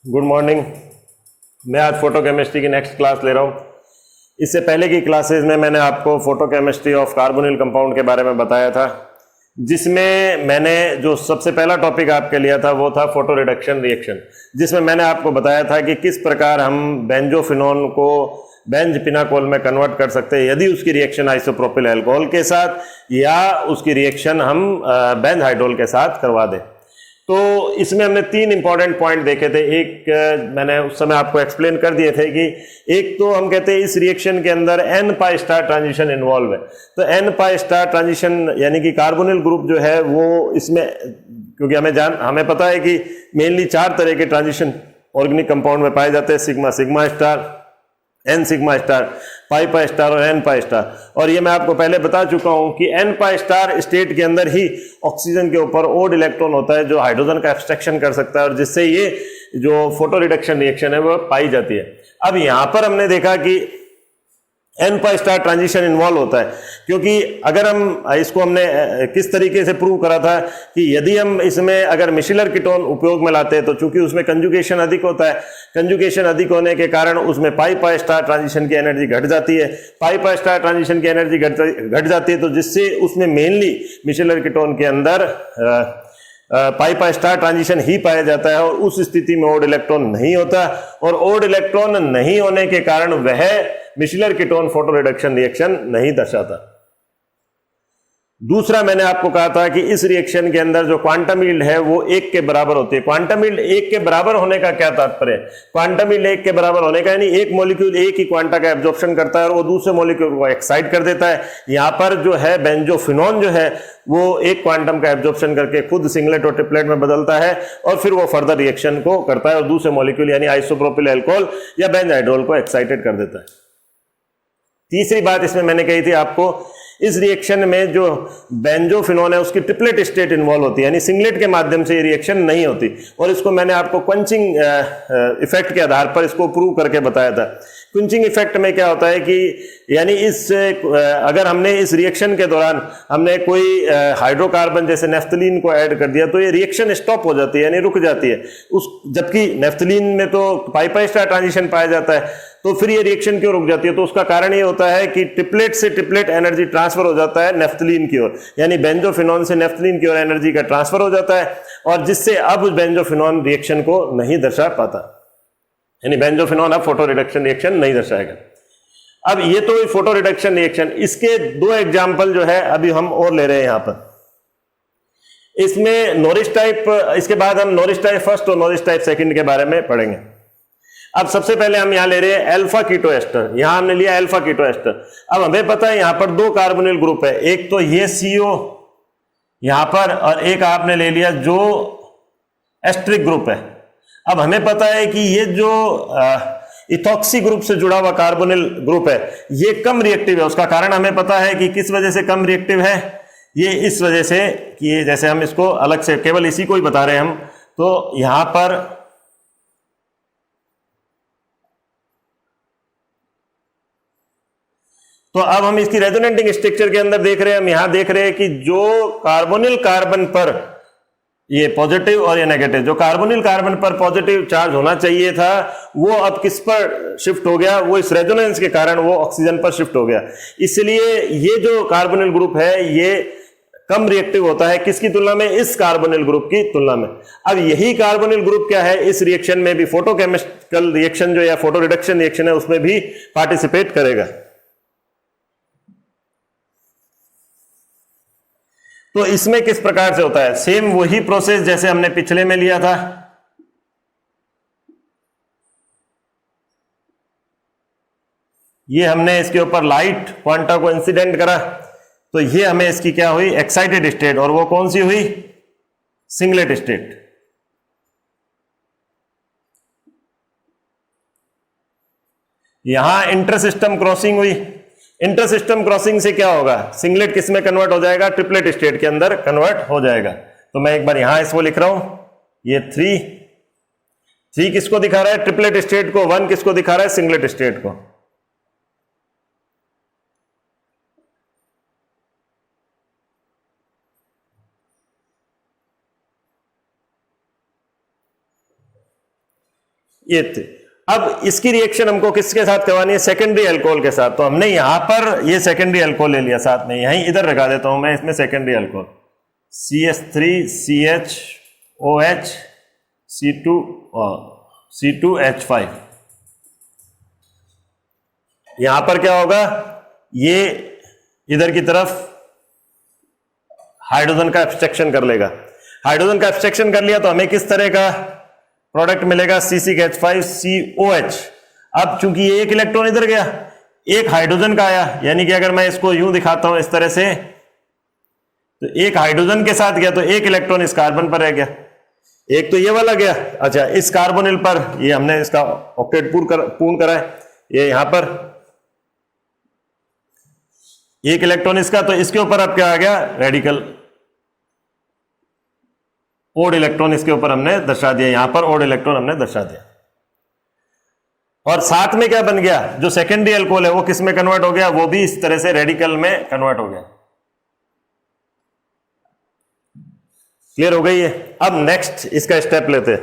Good morning. मैं आज photo chemistry की नेक्स्ट क्लास ले रहा हूँ। इससे पहले की क्लासेस में मैंने आपको photo chemistry of carbonyl compound के बारे में बताया था, जिसमें मैंने जो सबसे पहला टॉपिक आपके लिया था वो था फोटो रिडक्शन रिएक्शन, जिसमें मैंने आपको बताया था कि किस प्रकार हम बेंजोफिनोन को बेंजपिनाकोल में कन्वर्ट कर सकते हैं यदि उसकी रिएक्शन आइसोप्रोपिल अल्कोहल के साथ या उसकी रिएक्शन हम बेंज हाइड्रोल के साथ करवा दें। तो इसमें हमने तीन इंपॉर्टेंट पॉइंट देखे थे। एक मैंने उस समय आपको एक्सप्लेन कर दिए थे कि एक तो हम कहते हैं इस रिएक्शन के अंदर n pi star transition involve है। तो एन पाई स्टार ट्रांजिशन यानी कि कार्बोनिल ग्रुप जो है वो इसमें, क्योंकि हमें पता है कि मेनली चार तरह के ट्रांजिशन ऑर्गेनिक कंपाउंड में पाए जाते हैं, sigma sigma star, n sigma star, pi pi star और एन पाई स्टार। और ये मैं आपको पहले बता चुका हूं कि एन पाई स्टार स्टेट के अंदर ही ऑक्सीजन के ऊपर ओड इलेक्ट्रॉन होता है जो हाइड्रोजन का एब्स्ट्रैक्शन कर सकता है और जिससे ये जो फोटो रिडक्शन रिएक्शन है वो पाई जाती है। अब यहां पर हमने देखा कि n pi star transition involve होता है, क्योंकि अगर हम इसको हमने किस तरीके से प्रूव करा था कि यदि हम इसमें अगर मिशिलर कीटोन उपयोग में लाते हैं तो चूंकि उसमें कंजुगेशन अधिक होता है, कंजुगेशन अधिक होने के कारण उसमें पाई पाई स्टार ट्रांजिशन की एनर्जी घट जाती है। पाई पाई स्टार ट्रांजिशन की एनर्जी घट जाती है तो जिससे उसमें मेनली मिशिलर कीटोन के अंदर पाई पाई स्टार ट्रांजिशन ही पाया जाता है और उस स्थिति में ओड इलेक्ट्रॉन नहीं होता, और ओड इलेक्ट्रॉन नहीं होने के कारण वह मिशिलर कीटोन फोटो रिडक्शन रिएक्शन नहीं दर्शाता। दूसरा मैंने आपको कहा था कि इस रिएक्शन के अंदर जो क्वांटम यील्ड है वो 1 के बराबर होती है। क्वांटम यील्ड 1 के बराबर होने का क्या तात्पर्य है? क्वांटम यील्ड 1 के बराबर होने का यानी एक मॉलिक्यूल एक ही क्वांटा का एब्जॉर्प्शन करता है और वो दूसरे मॉलिक्यूल को एक्साइट कर देता है। यहां पर जो है बेंजोफिनोन जो है वो एक क्वांटम का एब्जॉर्प्शन करके खुद सिंगलेट और ट्रिपलेट में बदलता है और फिर वो फर्दर रिएक्शन को करता है और दूसरे मॉलिक्यूल यानी आइसोप्रोपिल अल्कोहल या बेंज हाइड्रोल को एक्साइटेड कर देता है। तीसरी बात इसमें मैंने कही थी आपको, इस रिएक्शन में जो बेंजोफिनोन है उसकी ट्रिपलेट स्टेट इन्वॉल्व होती है, यानी सिंगलेट के माध्यम से ये रिएक्शन नहीं होती, और इसको मैंने आपको क्वंचिंग इफेक्ट के आधार पर इसको प्रूव करके बताया था। क्वंचिंग इफेक्ट में क्या होता है कि यानी अगर हमने इस रिएक्शन के दौरान हमने कोई हाइड्रोकार्बन जैसे नेफ्थलीन को ऐड कर दिया तो ये रिएक्शन स्टॉप हो जाती है यानी रुक जाती है। जबकि नेफ्थलीन में तो पाई पाई स्टार ट्रांजिशन पाया जाता है, तो फिर ये रिएक्शन क्यों रुक जाती है? तो उसका कारण ये होता है कि ट्रिपलेट से ट्रिपलेट एनर्जी ट्रांसफर हो जाता है नेफ्थलीन की ओर, यानी बेंजोफिनोन से नेफ्थलीन की ओर एनर्जी का ट्रांसफर हो जाता है और जिससे अब बेंजोफिनोन रिएक्शन को नहीं दर्शा पाता, यानी बेंजोफिनोन अब फोटो रिडक्शन रिएक्शन नहीं दर्शाएगा। अब ये तो फोटो रिडक्शन रिएक्शन, इसके दो एग्जाम्पल जो है अभी हम और ले रहे हैं यहां पर। इसमें नॉरिस टाइप, इसके बाद हम नॉरिस टाइप फर्स्ट और नॉरिस टाइप सेकंड के बारे में पढ़ेंगे। अब सबसे पहले हम यहां ले रहे हैं अल्फा कीटो एस्टर। यहां हमने लिया अल्फा कीटो एस्टर। अब हमें पता है यहां पर दो कार्बोनिल ग्रुप है, एक तो ये CO यहां पर और एक आपने ले लिया जो एस्ट्रिक ग्रुप है। अब हमें पता है कि ये जो इथॉक्सी ग्रुप से जुड़ा हुआ कार्बोनिल ग्रुप है ये कम रिएक्टिव है। उसका कारण हमें पता है कि किस वजह से कम रिएक्टिव है, ये इस वजह से कि ये जैसे हम इसको अलग से केवल इसी को ही बता रहे हैं हम, तो यहां पर तो अब हम इसकी रेजोनेटिंग स्ट्रक्चर के अंदर देख रहे हैं, हम यहां देख रहे हैं कि जो कार्बोनिल कार्बन पर ये पॉजिटिव और ये नेगेटिव, जो कार्बोनिल कार्बन पर पॉजिटिव चार्ज होना चाहिए था वो अब किस पर शिफ्ट हो गया? वो इस रेजोनेंस के कारण वो ऑक्सीजन पर शिफ्ट हो गया। इसलिए ये जो कार्बोनिल ग्रुप है ये कम रिएक्टिव होता है किसकी तुलना में? इस कार्बोनिल ग्रुप की तुलना में। अब यही कार्बोनिल ग्रुप क्या है, इस रिएक्शन में भी फोटोकेमिकल रिएक्शन जो या फोटो रिडक्शन रिएक्शन है उसमें भी पार्टिसिपेट करेगा। तो इसमें किस प्रकार से होता है? सेम वही प्रोसेस जैसे हमने पिछले में लिया था। ये हमने इसके ऊपर लाइट क्वांटा को इंसिडेंट करा तो ये हमें इसकी क्या हुई? एक्साइटेड स्टेट, और वो कौन सी हुई? Singlet state. यहां इंटरसिस्टम क्रॉसिंग हुई। इंटरसिस्टम क्रॉसिंग से क्या होगा? सिंगलेट किस में कन्वर्ट हो जाएगा? ट्रिपलेट स्टेट के अंदर कन्वर्ट हो जाएगा। तो मैं एक बार यहां इसको लिख रहा हूं, ये 3 किसको दिखा रहा है? ट्रिपलेट स्टेट को। 1 किसको दिखा रहा है? सिंगलेट स्टेट को। ये थे। अब इसकी रिएक्शन हमको किसके साथ करवानी है? सेकेंडरी अल्कोहल के साथ। तो हमने यहां पर ये सेकेंडरी अल्कोहल ले लिया साथ में, यहीं इधर लगा देता हूं मैं इसमें सेकेंडरी अल्कोहल, CH3CHOH C2H5। यहां पर क्या होगा, ये इधर की तरफ हाइड्रोजन का एब्स्ट्रक्शन कर लेगा। हाइड्रोजन का एब्स्ट्रक्शन कर लिया तो हमें किस तरह का प्रोडक्ट मिलेगा? C6H5COH। अब चूंकि ये एक इलेक्ट्रॉन इधर गया, एक हाइड्रोजन का आया, यानी कि अगर मैं इसको यूं दिखाता हूं इस तरह से, तो एक हाइड्रोजन के साथ गया तो एक इलेक्ट्रॉन इस कार्बन पर रह गया, एक तो ये वाला गया। अच्छा, इस कार्बोनिल पर ये हमने इसका ऑक्टेट पूर्ण करा है, ये यहां पर एक इलेक्ट्रॉन इसका, तो इसके ऊपर अब क्या आ गया? रेडिकल ओड इलेक्ट्रॉन इसके ऊपर हमने दर्शा दिया, यहां पर ओड इलेक्ट्रॉन हमने दर्शा दिया। और साथ में क्या बन गया? जो सेकेंडरी अल्कोहल है वो किस में कन्वर्ट हो गया? वो भी इस तरह से रेडिकल में कन्वर्ट हो गया। क्लियर हो गई है? अब नेक्स्ट इसका स्टेप लेते हैं।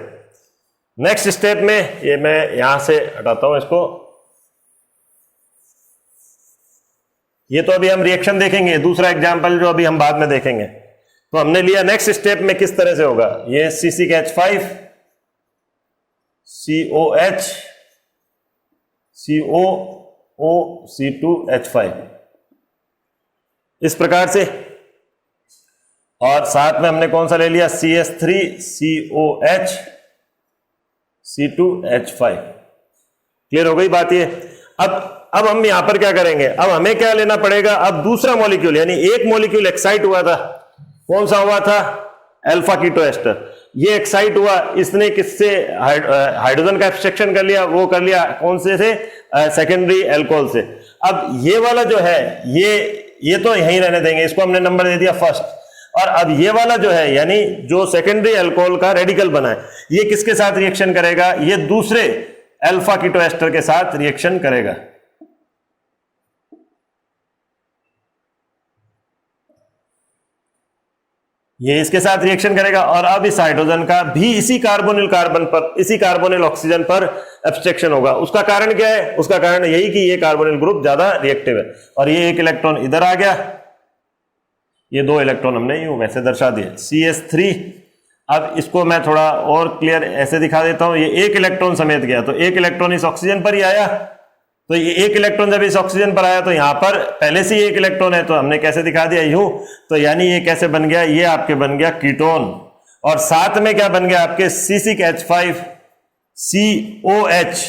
नेक्स्ट स्टेप में ये मैं यहां से हटाता हूं इसको, ये तो अभी हम रिएक्शन देखेंगे, दूसरा एग्जांपल जो अभी हम बाद में देखेंगे। तो हमने लिया नेक्स्ट स्टेप में किस तरह से होगा, ये C6H5 COH COO C2H5 इस प्रकार से, और साथ में हमने कौन सा ले लिया? CH3 COH C2H5। क्लियर हो गई बात ये? अब हम यहां पर क्या करेंगे? अब हमें क्या लेना पड़ेगा? अब दूसरा मॉलिक्यूल, यानी एक मॉलिक्यूल एक्साइट हुआ था, कौन सा हुआ था? Alpha keto ester. ये एक्साइट हुआ, इसने किससे? हाइड्रोजन का एब्स्ट्रक्शन कर लिया, वो कर लिया कौन से सेकेंडरी अल्कोहल से। अब ये वाला जो है, ये तो यहीं रहने देंगे, इसको हमने नंबर दे दिया फर्स्ट। और अब ये वाला जो है, यानी जो सेकेंडरी अल्कोहल का रेडिकल बना है, ये किसके साथ रिएक्शन करेगा? ये दूसरे अल्फा कीटो एस्टर के साथ रिएक्शन करेगा। ये इसके साथ रिएक्शन करेगा, और अब इस हाइड्रोजन का भी इसी कार्बोनिल कार्बन पर, इसी कार्बोनिल ऑक्सीजन पर एब्स्ट्रक्शन होगा। उसका कारण क्या है? उसका कारण यही कि ये कार्बोनिल ग्रुप ज्यादा रिएक्टिव है, और ये एक इलेक्ट्रॉन इधर आ गया, ये दो इलेक्ट्रॉन हमने यूं वैसे दर्शा दिए CH3। अब इसको मैं थोड़ा और क्लियर ऐसे दिखा देता हूं, ये एक इलेक्ट्रॉन समेत गया, तो एक इलेक्ट्रॉन इस ऑक्सीजन पर ही आया, तो ये एक इलेक्ट्रॉन जब इस ऑक्सीजन पर आया तो यहां पर पहले से ही एक इलेक्ट्रॉन है, तो हमने कैसे दिखा दिया? यूं। तो यानी ये कैसे बन गया? ये आपके बन गया कीटोन, और साथ में क्या बन गया आपके? C6H5 COH,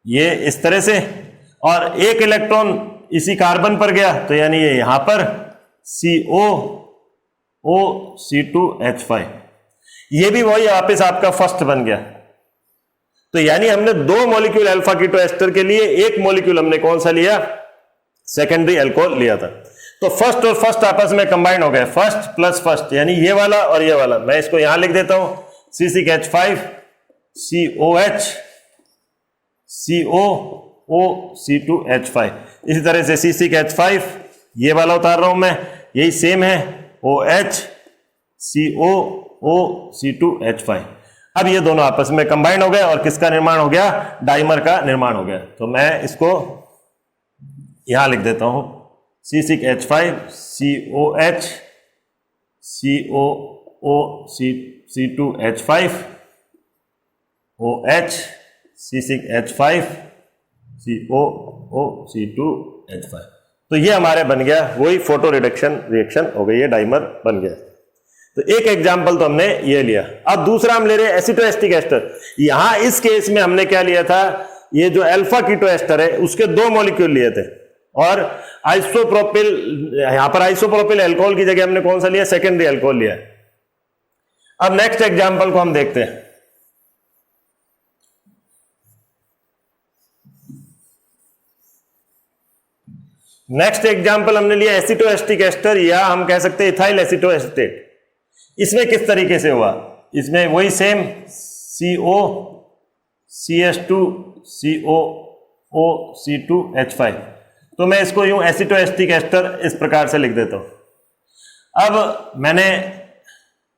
ये इस तरह से, और एक इलेक्ट्रॉन इसी कार्बन पर गया, तो यानी ये यहां पर COO C2H5, ये भी वही वापस आपका फर्स्ट बन गया। तो यानी हमने दो मॉलिक्यूल अल्फा कीटो एस्टर के लिए, एक मॉलिक्यूल हमने कौन सा लिया? सेकेंडरी अल्कोहल लिया था। तो फर्स्ट और फर्स्ट आपस में कंबाइन हो गए, फर्स्ट प्लस फर्स्ट, यानी ये वाला और ये वाला। मैं इसको यहां लिख देता हूं, C6H5 COH COO C2H5। इसी तरह से C6H5 ये वाला उतार रहा हूं मैं, यही सेम है, OH COO C2H5। अब ये दोनों आपस में कंबाइन हो गए, और किसका निर्माण हो गया? डाइमर का निर्माण हो गया। तो मैं इसको यहां लिख देता हूं, C6H5 COH COO C2H5 OH C6H5 COO C2H5। तो ये हमारे बन गया वही फोटो रिडक्शन रिएक्शन हो गई, ये डाइमर बन गया। तो एक एग्जाम्पल तो हमने ये लिया। अब दूसरा हम ले रहे हैं एसिटोएस्टिक एस्टर। यहां इस केस में हमने क्या लिया था? ये जो अल्फा कीटो एस्टर है उसके दो मॉलिक्यूल लिए थे, और आइसोप्रोपिल, यहां पर आइसोप्रोपिल अल्कोहल की जगह हमने कौन सा लिया? सेकेंडरी अल्कोहल लिया। अब नेक्स्ट एग्जाम्पल को हम देखते हैं। नेक्स्ट एग्जाम्पल हमने लिया एसिटोएस्टिक एस्टर, या हम कह सकते हैं इथाइल एसिटोएस्टेट। इसमें किस तरीके से हुआ? इसमें वही same CO CH2 COO C2H5। तो मैं इसको यूं एसिटोएस्टिक एस्टर इस प्रकार से लिख देता हूं। अब मैंने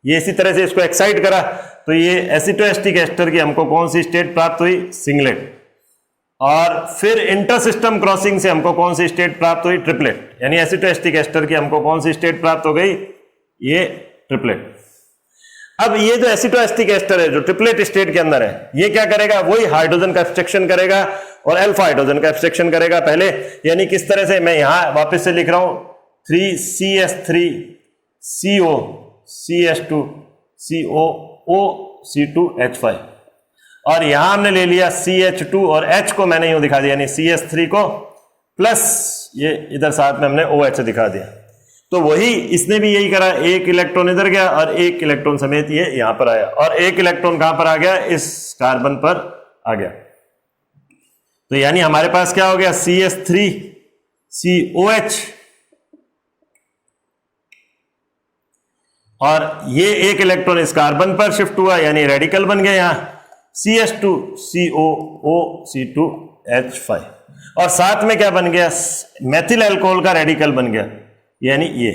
ये इसी तरह से इसको एक्साइट करा, तो ये एसिटोएस्टिक एस्टर की हमको कौन सी स्टेट प्राप्त हुई? सिंगलेट। और फिर इंटरसिस्टम क्रॉसिंग से हमको कौन सी स्टेट प्राप्त हुई? ट्रिपलेट। यानी एसिटोएस्टिक एस्टर की हमको कौन सी स्टेट प्राप्त हो गई? ये ट्रिपलेट। अब ये जो एसिटोएस्टिक एस्टर है जो ट्रिपलेट स्टेट के अंदर है, ये क्या करेगा? वही हाइड्रोजन का एब्स्ट्रैक्शन करेगा और अल्फा हाइड्रोजन का एब्स्ट्रैक्शन करेगा पहले। यानी किस तरह से, मैं यहां वापस से लिख रहा हूं 3CS3 CO CS2 COO C2H5, और यहां हमने ले लिया CH2 और H को मैंने यूं दिखा दिया, यानी CS3 को प्लस ये इधर साथ में हमने OH दिखा दिया। तो वही इसने भी यही करा, एक इलेक्ट्रॉन इधर गया और एक इलेक्ट्रॉन समेत ये यहां पर आया, और एक इलेक्ट्रॉन कहां पर आ गया? इस कार्बन पर आ गया। तो यानी हमारे पास क्या हो गया? CS3 COH, और ये एक इलेक्ट्रॉन इस कार्बन पर शिफ्ट हुआ, यानी रेडिकल बन गया यहां CS2 COO C2H5, और साथ में क्या बन गया? मेथिल अल्कोहल का रेडिकल बन गया, यानी ये।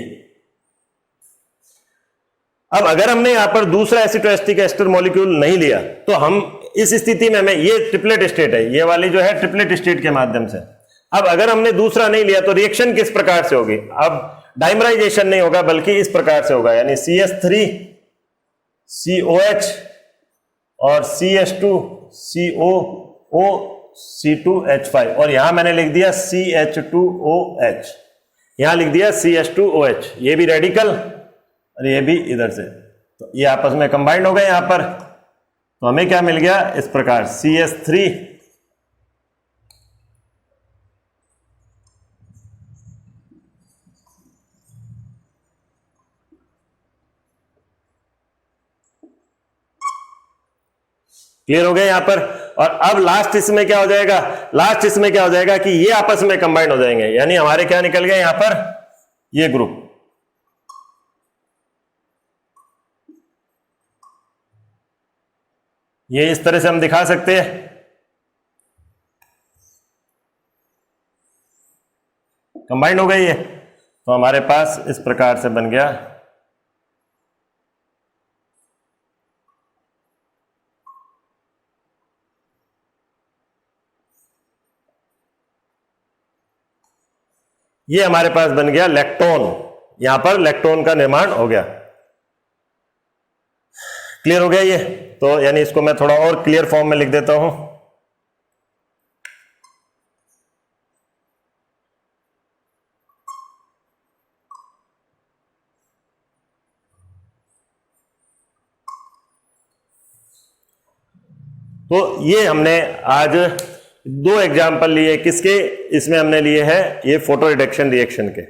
अब अगर हमने यहां पर दूसरा एसिटोएस्टिक एस्टर मॉलिक्यूल नहीं लिया तो हम इस स्थिति में, हमें ये ट्रिपलेट स्टेट है, ये वाली जो है ट्रिपलेट स्टेट के माध्यम से। अब अगर हमने दूसरा नहीं लिया तो रिएक्शन किस प्रकार से होगी? अब डाइमराइजेशन नहीं होगा बल्कि इस प्रकार से होगा, यानी CS3 COH और CS2 COO C2H5, और यहां मैंने लिख दिया CH2OH, यहां लिख दिया CH2OH, ये भी रेडिकल और ये भी इधर से, तो ये आपस में कंबाइंड हो गए यहां पर। तो हमें क्या मिल गया? इस प्रकार CS3 क्लियर हो गया यहां पर। और अब लास्ट इसमें क्या हो जाएगा? लास्ट इसमें क्या हो जाएगा कि ये आपस में कंबाइंड हो जाएंगे, यानी हमारे क्या निकल गए यहां पर? ये ग्रुप। ये इस तरह से हम दिखा सकते हैं, कंबाइंड हो गई है। तो हमारे पास इस प्रकार से बन गया ये हमारे पास बन गया लैक्टोन, यहां पर लैक्टोन का निर्माण हो गया। क्लियर हो गया ये? तो यानी इसको मैं थोड़ा और क्लियर फॉर्म में लिख देता हूं। तो ये हमने आज दो एग्जाम्पल लिए, किसके? इसमें हमने लिए हैं ये फोटो रिडक्शन रिएक्शन के।